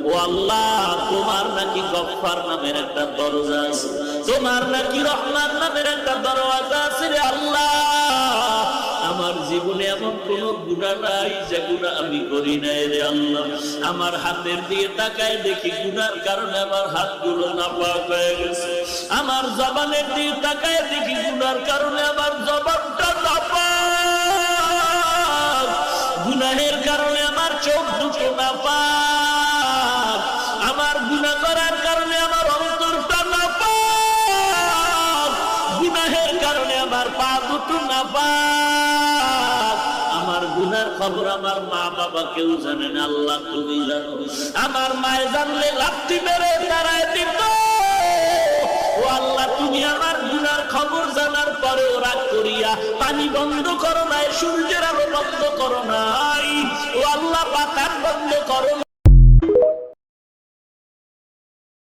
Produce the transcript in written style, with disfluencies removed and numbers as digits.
ও আল্লাহ, তোমার নাকি গফফার নামের একটা দরজা আছে, তোমার নাকি রহমান নামের একটা দরওয়াজা আছে রে আল্লাহ। আমার জীবনে এমন কোন গুনাহ নাই যে গুনাহ আমি করি নাই রে আল্লাহ। আমার হাতের দিয়ে তাকায় দেখি গুনার কারণে আমার হাতগুলো নাপাক হয়ে গেছে। আমার জবানের দিয়ে তাকায় দেখি গুনার কারণে আমার জবানটা নাপাক। গুনাহের কারণে আমার চোখ দুটো নাপাক। আমার গুনাহ করার কারণে আমার অন্তরটা নাপাক। গুনাহের কারণে আমার পা দুটো নাপাক। আমার গুনার খবর আমার মা বাবা কেউ জানে না, আল্লাহ তুমি জানো। আমার মায়ে জানলে লাথি মেরে দাঁড়ায় দিত। ও আল্লাহ, তুমি আমার গুনার খবর জানার পরেও রাগ করিয়া পানি বন্ধ করো নাই, সূর্যের আলো বন্ধ করো নাই। ও আল্লাহ, বাতাস বন্ধ করো